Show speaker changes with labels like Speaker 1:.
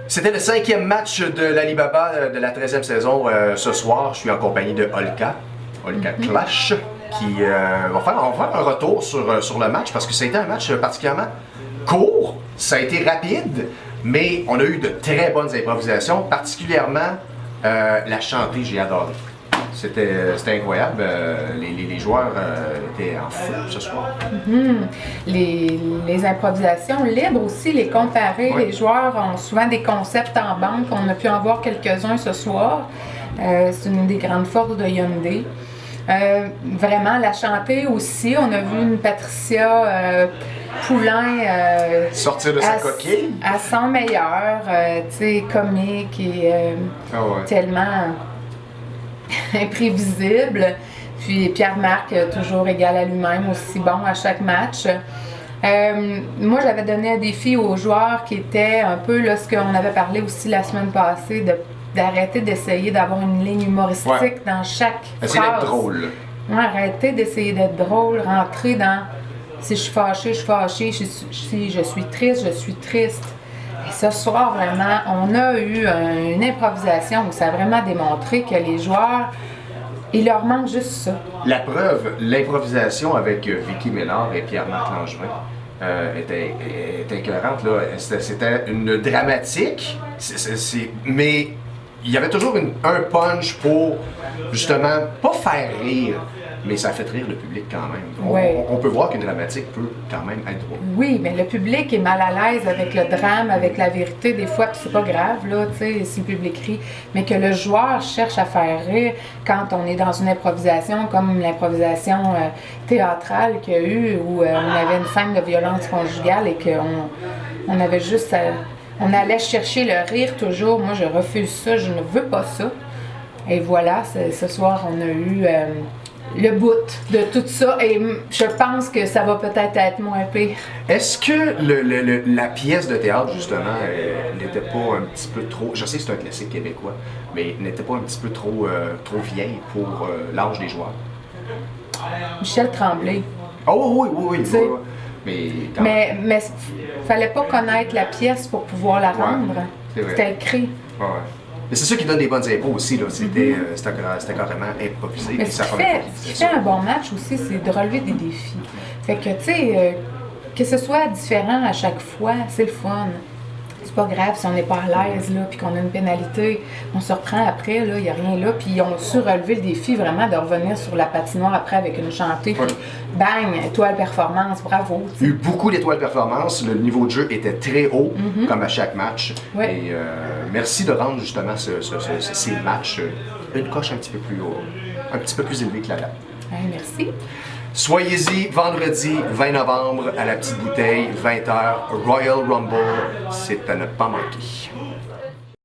Speaker 1: C'était le 5e match de l'Alibaba de la 13e saison. Ce soir, je suis en compagnie de Olka Clash, qui va faire un retour sur le match parce que ça a été un match particulièrement court, ça a été rapide, mais on a eu de très bonnes improvisations, particulièrement la chantée, j'ai adoré. C'était incroyable. Les joueurs étaient en feu ce soir.
Speaker 2: Les improvisations libres aussi, les comparer.
Speaker 1: Oui.
Speaker 2: Les joueurs ont souvent des concepts en banque. On a pu en voir quelques-uns ce soir. C'est une des grandes forces de Hyundai. Vraiment, la chantée aussi. On a vu une Patricia Poulain
Speaker 1: Sortir de sa coquille.
Speaker 2: à son meilleur, tu sais, comique et tellement imprévisible. Puis Pierre-Marc, toujours égal à lui-même, aussi bon à chaque match. Moi, j'avais donné un défi aux joueurs qui était un peu là, ce qu'on avait parlé aussi la semaine passée, d'arrêter d'essayer d'avoir une ligne humoristique dans chaque
Speaker 1: Essayer
Speaker 2: phrase.
Speaker 1: d'être drôle.
Speaker 2: Ouais, arrêter d'essayer d'être drôle, rentrer dans si je suis fâchée, je suis fâchée, si je suis triste, je suis triste. Et ce soir, vraiment, on a eu une improvisation où ça a vraiment démontré que les joueurs, il leur manque juste ça.
Speaker 1: La preuve, l'improvisation avec Vicky Ménard et Pierre-Marc Langevin était écœurante. Là. C'était une dramatique, mais il y avait toujours un punch pour, justement, pas faire rire, mais ça fait rire le public quand même.
Speaker 2: Ouais.
Speaker 1: On peut voir qu'une dramatique peut quand même être drôle.
Speaker 2: Oui, mais le public est mal à l'aise avec le drame, avec la vérité des fois, puis c'est pas grave, là, tu sais, si le public rit, mais que le joueur cherche à faire rire quand on est dans une improvisation, comme l'improvisation théâtrale qu'il y a eu, où on avait une scène de violence conjugale et qu'on avait juste on allait chercher le rire toujours. Moi, je refuse ça, je ne veux pas ça. Et voilà, ce soir, on a eu le bout de tout ça et je pense que ça va peut-être être moins pire.
Speaker 1: Est-ce que la pièce de théâtre, justement, n'était pas un petit peu trop... Je sais que c'est un classique québécois, mais n'était pas un petit peu trop vieille pour l'âge des joueurs?
Speaker 2: Michel Tremblay.
Speaker 1: Oh oui.
Speaker 2: Tu sais,
Speaker 1: Mais
Speaker 2: fallait pas connaître la pièce pour pouvoir la rendre.
Speaker 1: c'est vrai.
Speaker 2: C'était écrit.
Speaker 1: Ouais. Mais c'est ça qui donne des bonnes impôts aussi, là. C'était carrément improvisé.
Speaker 2: Mais
Speaker 1: puis
Speaker 2: ce
Speaker 1: ça
Speaker 2: qui
Speaker 1: prenait
Speaker 2: fait un bon match aussi, c'est de relever des défis. Fait que, tu sais, que ce soit différent à chaque fois, c'est le fun. C'est pas grave si on n'est pas à l'aise, là, puis qu'on a une pénalité. On se reprend après, là, il n'y a rien là. Puis on a su relever le défi vraiment de revenir sur la patinoire après avec une chantée. Puis bang, étoile performance, bravo.
Speaker 1: Il y a eu beaucoup d'étoiles performances. Le niveau de jeu était très haut, comme à chaque match.
Speaker 2: Ouais.
Speaker 1: Et merci de rendre justement ces matchs une coche un petit peu plus haut, un petit peu plus élevée que la date.
Speaker 2: Merci.
Speaker 1: Soyez-y vendredi 20 novembre à la petite bouteille, 20h, Royal Rumble. C'est à ne pas manquer.